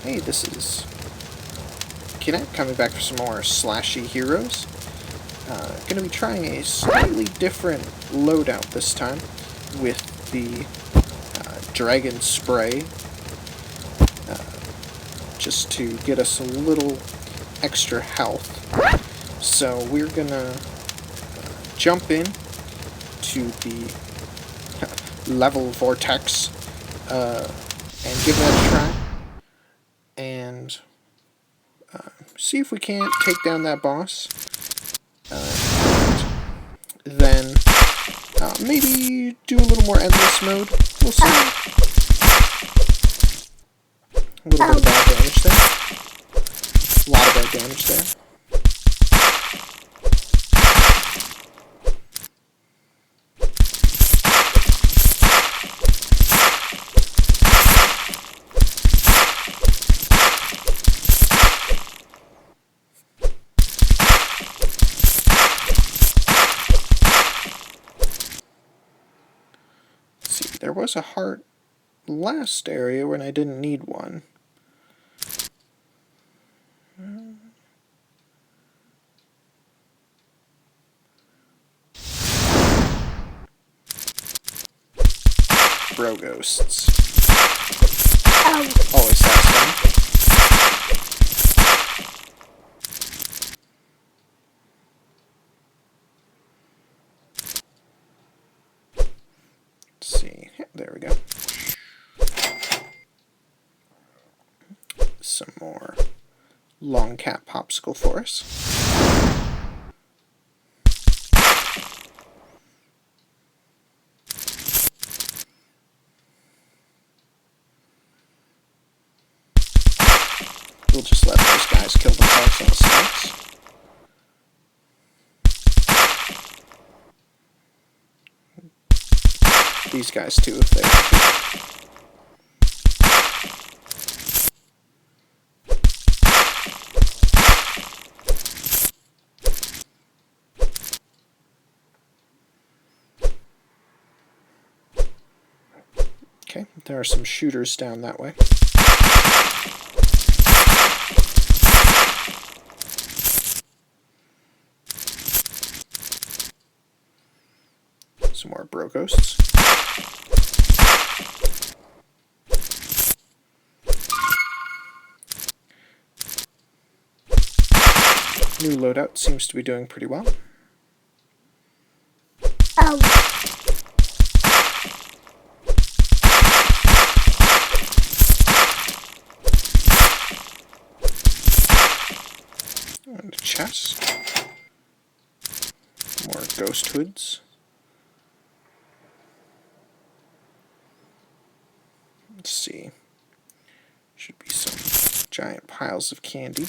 Hey, this is Kinect coming back for some more Slashy Heroes. Gonna be trying a slightly different loadout this time with the Dragon Spray, just to get us a little extra health. So we're gonna jump in to the level vortex and give that a try and see if we can't take down that boss. Then maybe do a little more endless mode. We'll see. A little bit of bad damage there. A lot of bad damage there. There was a heart last area when I didn't need one. Bro ghosts. Always satisfying. Let's see. There we go. Some more long cat popsicle for us. We'll just let those guys kill themselves on the spikes. These guys too, if they want to. Okay, there are some shooters down that way. Some more bro ghosts. New loadout seems to be doing pretty well. And a chest. More ghost hoods. Let's see. Should be some giant piles of candy.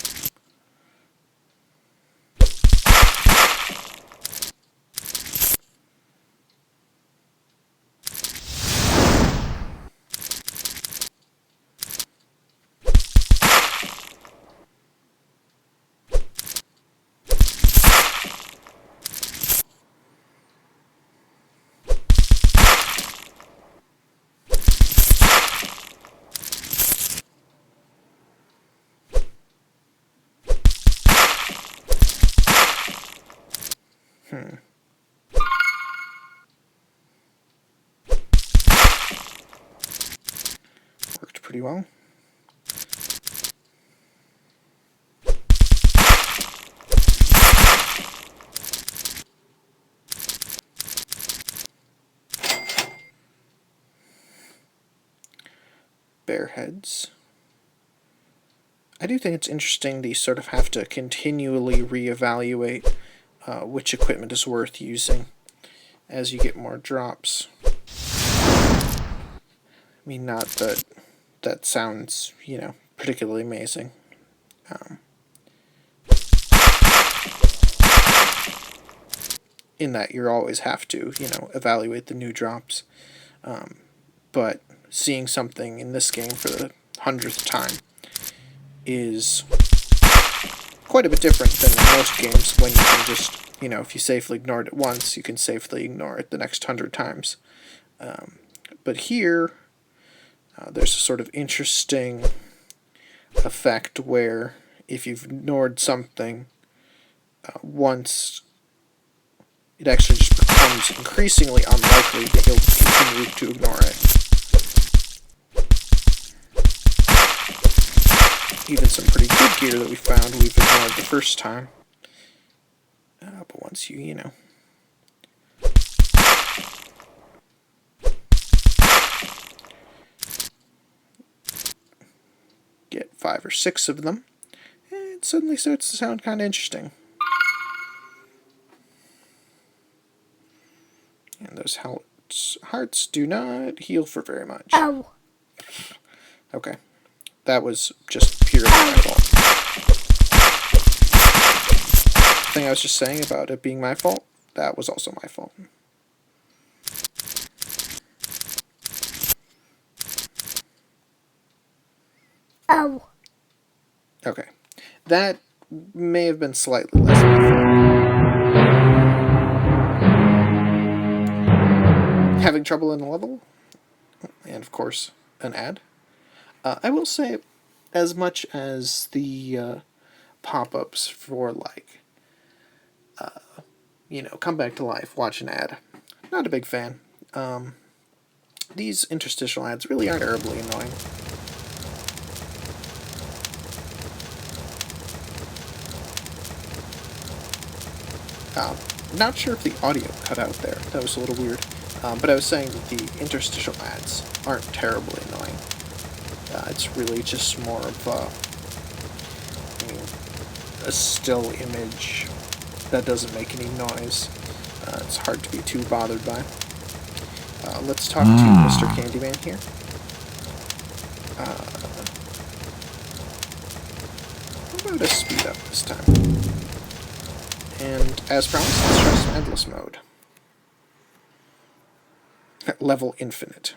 Worked pretty well. Bear heads. I do think it's interesting that you sort of have to continually reevaluate which equipment is worth using as you get more drops. I mean, not that that sounds, particularly amazing. In that you always have to, evaluate the new drops. But seeing something in this game for the 100th time is quite a bit different than in most games when you can just, if you safely ignored it once, you can safely ignore it the next 100 times. But here, there's a sort of interesting effect where if you've ignored something once, it actually just becomes increasingly unlikely that you'll continue to ignore it. Even some pretty good gear that we found we've ignored the first time. But once you know. Get 5 or 6 of them, it suddenly starts to sound kind of interesting. And those hearts do not heal for very much. Ow. Okay. That was just purely my fault. The thing I was just saying about it being my fault, that was also my fault. Ow. Okay. That may have been slightly less my fault. Having trouble in the level? And of course, an ad. I will say, as much as the pop-ups for, like, come back to life, watch an ad. Not a big fan. These interstitial ads really are terribly annoying. Not sure if the audio cut out there. That was a little weird. But I was saying that the interstitial ads aren't terribly annoying. It's really just more of a still image that doesn't make any noise. It's hard to be too bothered by. Let's talk to Mr. Candyman here. How about a speed up this time? And as promised, let's try some endless mode. Level infinite.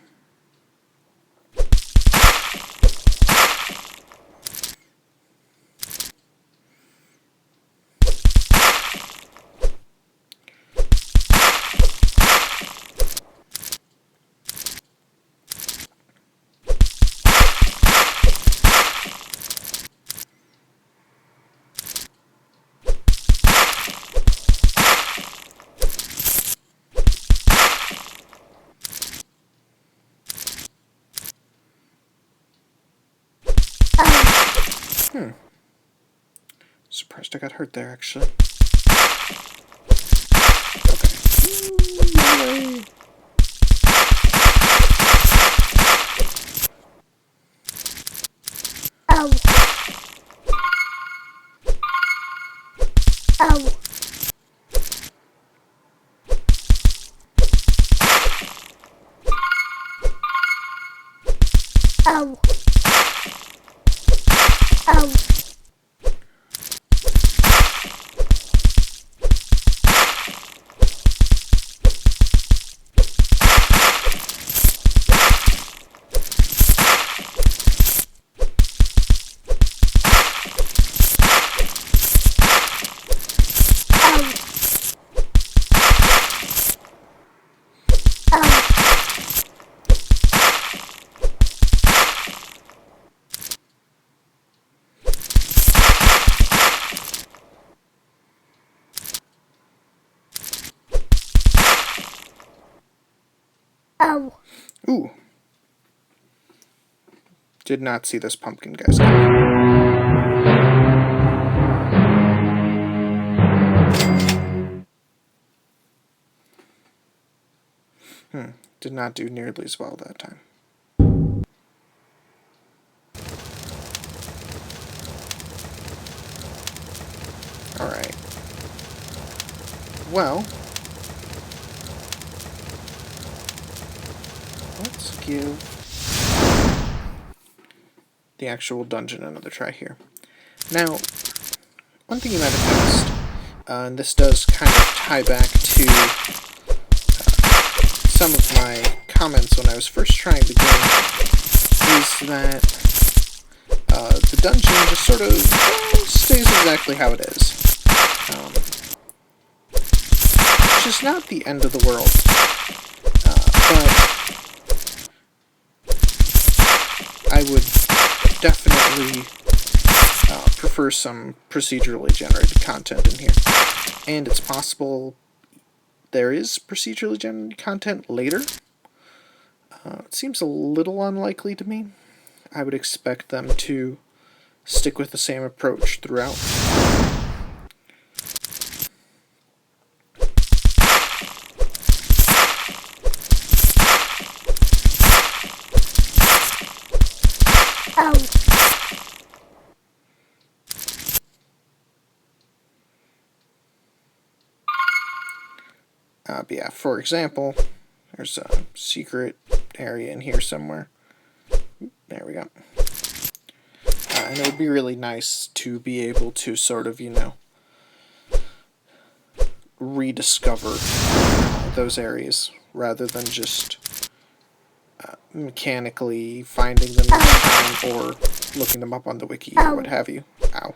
Surprised I got hurt there, actually. Okay. Ow. Ow. Ow. Ow. Ow. Ooh. Did not see this pumpkin guy's coming. Did not do nearly as well that time. Alright. Well, let's give the actual dungeon another try here. Now, one thing you might have noticed, and this does kind of tie back to some of my comments when I was first trying the game, is that the dungeon just sort of stays exactly how it is. Which is not the end of the world, but I would definitely for some procedurally generated content in here. And it's possible there is procedurally generated content later. It seems a little unlikely to me. I would expect them to stick with the same approach throughout. Oh. But yeah, for example, there's a secret area in here somewhere. There we go. And it would be really nice to be able to sort of, rediscover those areas rather than just mechanically finding them each time or looking them up on the wiki or what have you. Ow.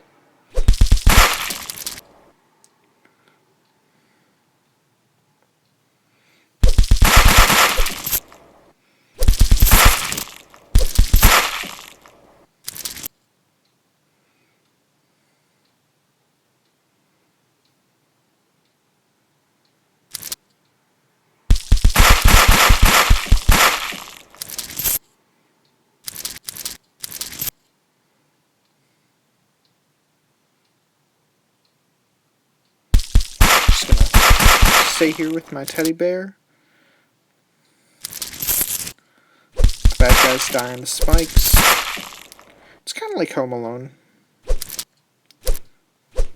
Just gonna stay here with my teddy bear. Bad guys die on the spikes. It's kind of like Home Alone.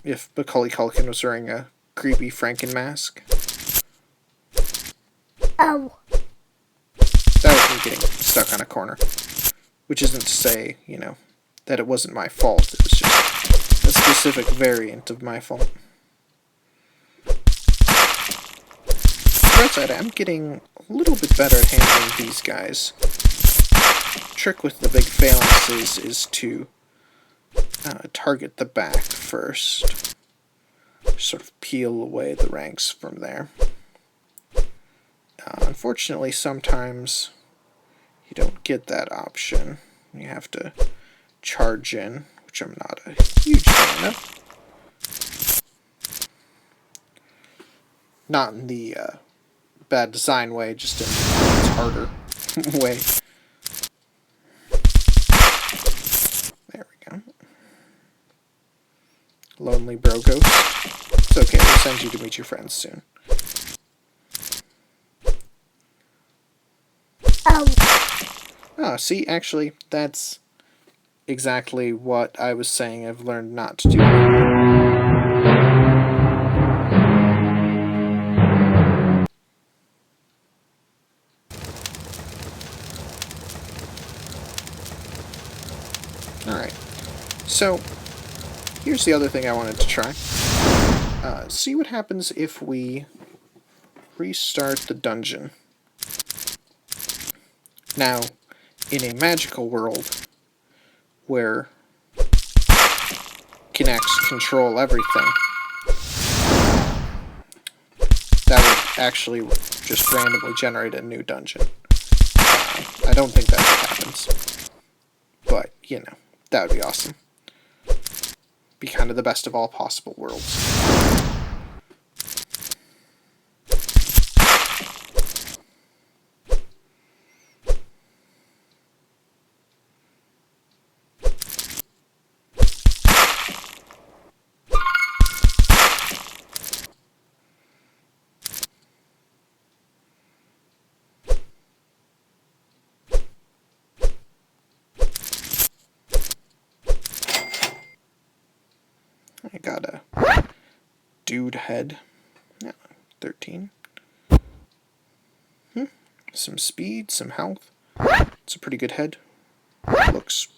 If Macaulay Culkin was wearing a creepy Franken mask. Oh. That was me getting stuck on a corner. Which isn't to say, that it wasn't my fault. It was just a specific variant of my fault. Right side, I'm getting a little bit better at handling these guys. The trick with the big phalanxes is to target the back first. Sort of peel away the ranks from there. Unfortunately, sometimes you don't get that option. You have to charge in, which I'm not a huge fan of. Not in the bad design way, just in the harder way. There we go. Lonely bro ghost. It's okay, we'll send you to meet your friends soon. Oh, see, actually, that's exactly what I was saying I've learned not to do anymore. Alright, so here's the other thing I wanted to try. See what happens if we restart the dungeon. Now, in a magical world where Kinects control everything, that would actually just randomly generate a new dungeon. I don't think that's what happens. But, that would be awesome. Be kind of the best of all possible worlds. I got a dude head. Yeah, 13. Some speed, some health. It's a pretty good head. Looks...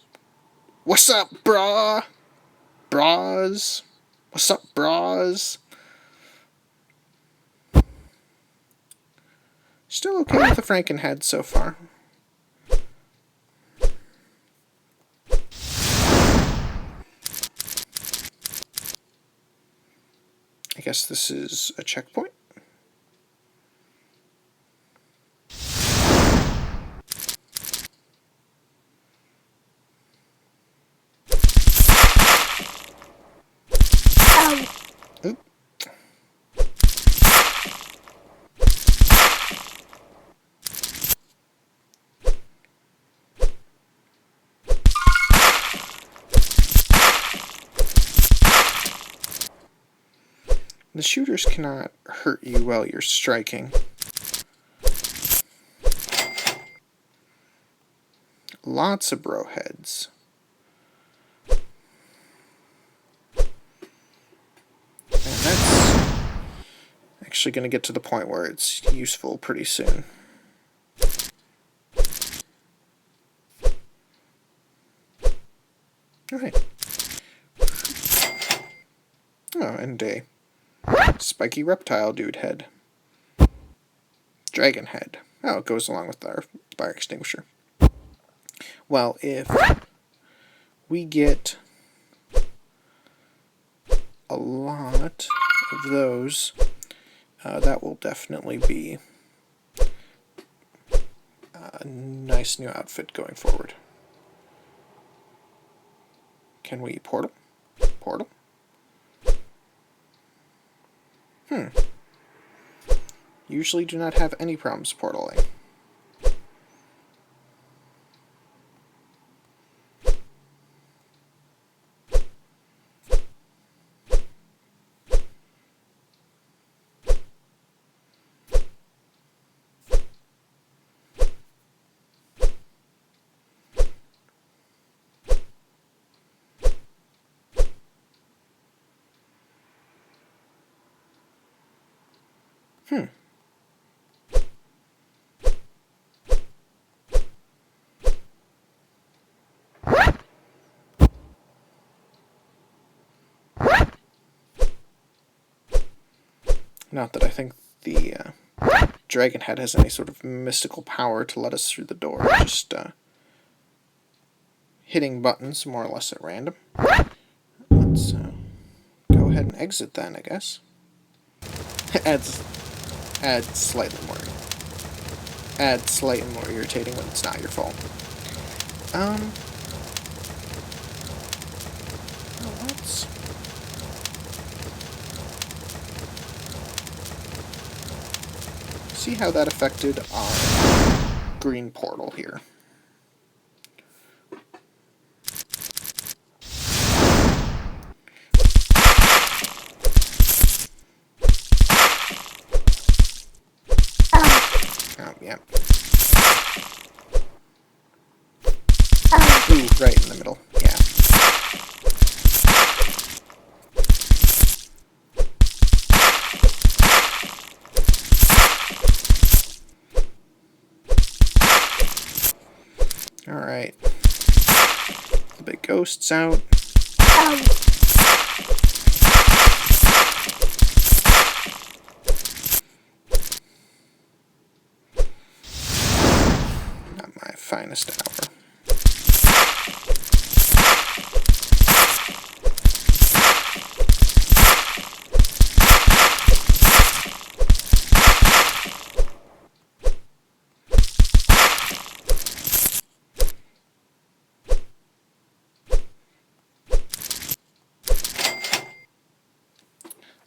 What's up, brah? Bras? What's up, bras? Still okay with the Franken head so far. I guess this is a checkpoint. The shooters cannot hurt you while you're striking. Lots of bro heads. And that's actually going to get to the point where it's useful pretty soon. Alright. Oh, and a spiky reptile dude head. Dragon head. Oh, it goes along with our fire extinguisher. Well, if we get a lot of those, that will definitely be a nice new outfit going forward. Can we portal? Portal? Usually do not have any problems portaling. Not that I think the dragon head has any sort of mystical power to let us through the door. Just hitting buttons more or less at random. Let's go ahead and exit then, I guess. Add slightly more irritating when it's not your fault. Let's see how that affected our green portal here. Yeah. Ooh, right in the middle. Yeah. Alright. The big ghost's out. Not my finest hour.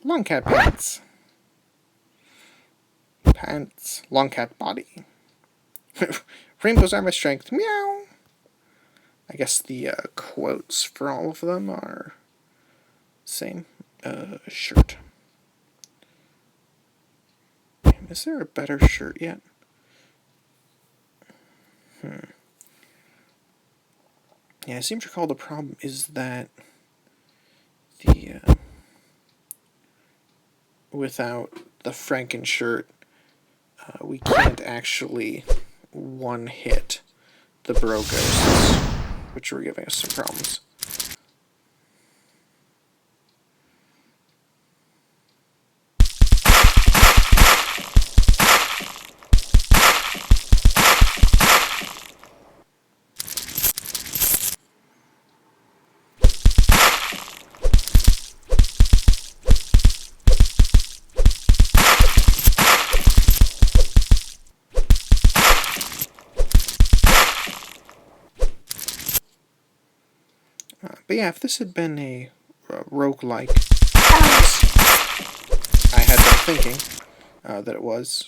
Long cat pants. Pants. Long cat body. Rainbow's armor strength. Meow. I guess the quotes for all of them are same. Shirt. Is there a better shirt yet? Yeah, I seem to recall the problem is that the without the Franken shirt, we can't actually one-hit the bro ghosts, which were giving us some problems. But yeah, if this had been a roguelike, I had been thinking that it was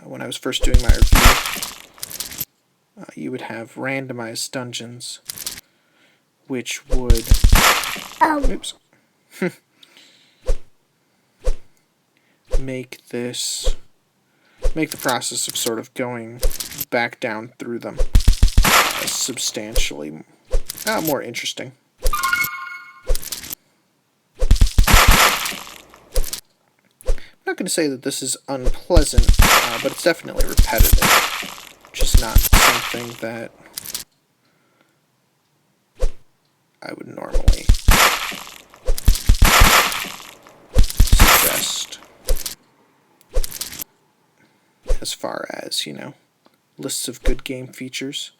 when I was first doing my review, you would have randomized dungeons, which would... Oops. make the process of sort of going back down through them substantially more interesting. I'm not going to say that this is unpleasant, but it's definitely repetitive, which is not something that I would normally suggest as far as, lists of good game features.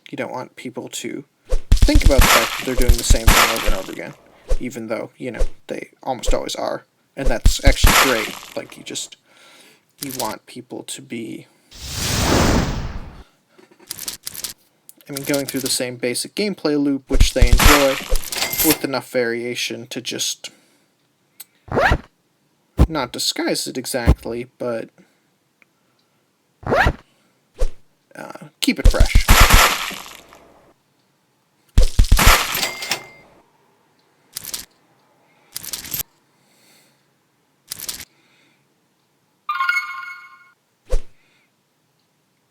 You don't want people to think about the fact that they're doing the same thing over and over again, even though, they almost always are. And that's actually great. Like, you want people to be, going through the same basic gameplay loop, which they enjoy, with enough variation to just not disguise it exactly, but keep it fresh.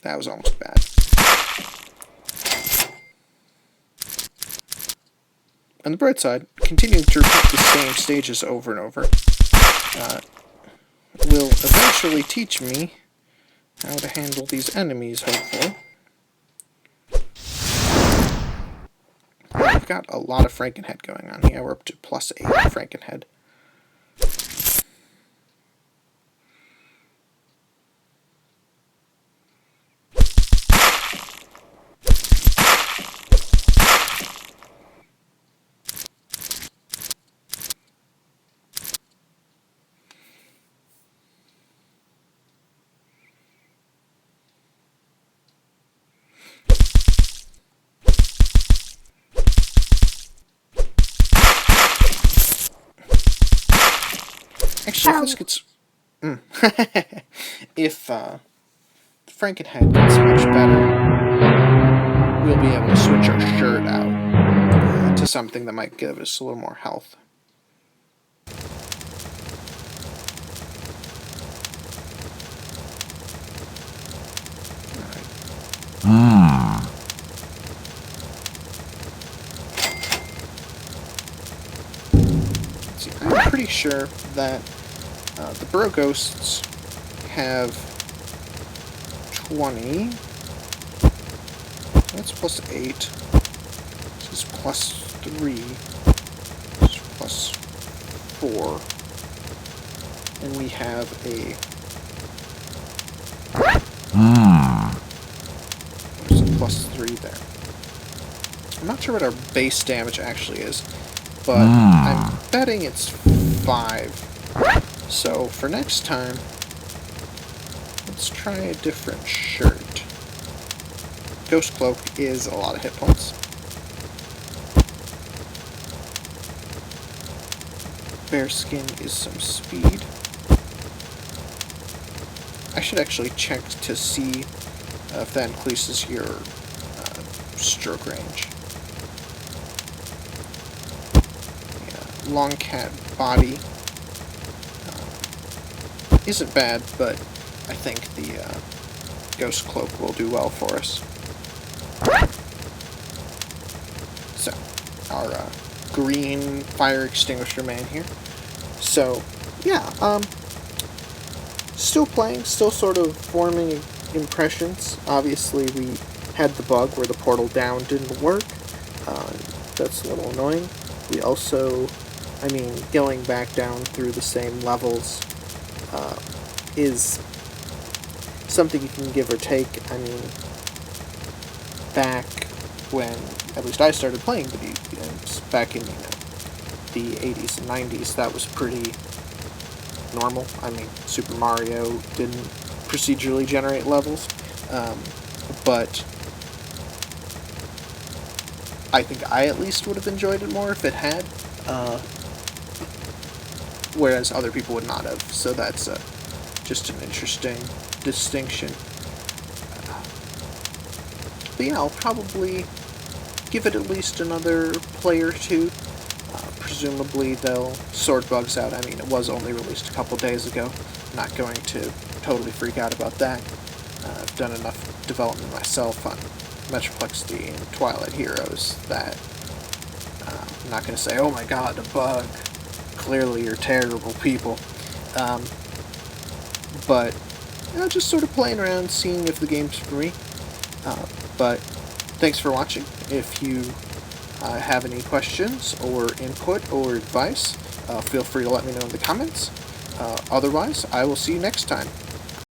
That was almost bad. On the bright side, continuing to repeat the same stages over and over will eventually teach me how to handle these enemies, hopefully. I've got a lot of Frankenhead going on here. We're up to +8 Frankenhead. Actually, if this gets... if Frankenhead gets much better, we'll be able to switch our shirt out to something that might give us a little more health. See, I'm pretty sure that the Burrow Ghosts have 20. That's +8. This is +3. This is +4. And we have a... There's a +3 there. I'm not sure what our base damage actually is, but I'm betting it's 5. So for next time, let's try a different shirt. Ghost Cloak is a lot of hit points. Bearskin is some speed. I should actually check to see if that increases your stroke range. Yeah, Long Cat Body isn't bad, but I think the Ghost Cloak will do well for us. So, our green fire extinguisher man here. So, yeah, still playing, still sort of forming impressions. Obviously, we had the bug where the portal down didn't work. That's a little annoying. We also, going back down through the same levels is something you can give or take. Back when at least I started playing video games, back in, the 80s and 90s, that was pretty normal. Super Mario didn't procedurally generate levels, but I think I at least would have enjoyed it more if it had, whereas other people would not have, so that's just an interesting distinction. But yeah, I'll probably give it at least another play or two, presumably they'll sort bugs out. I mean, it was only released a couple days ago. I'm not going to totally freak out about that. I've done enough development myself on Metroplex D and Twilight Heroes that I'm not going to say, oh my god, a bug. Clearly you're terrible people. But, just sort of playing around, seeing if the game's for me. But thanks for watching. If you have any questions or input or advice, feel free to let me know in the comments. Otherwise, I will see you next time.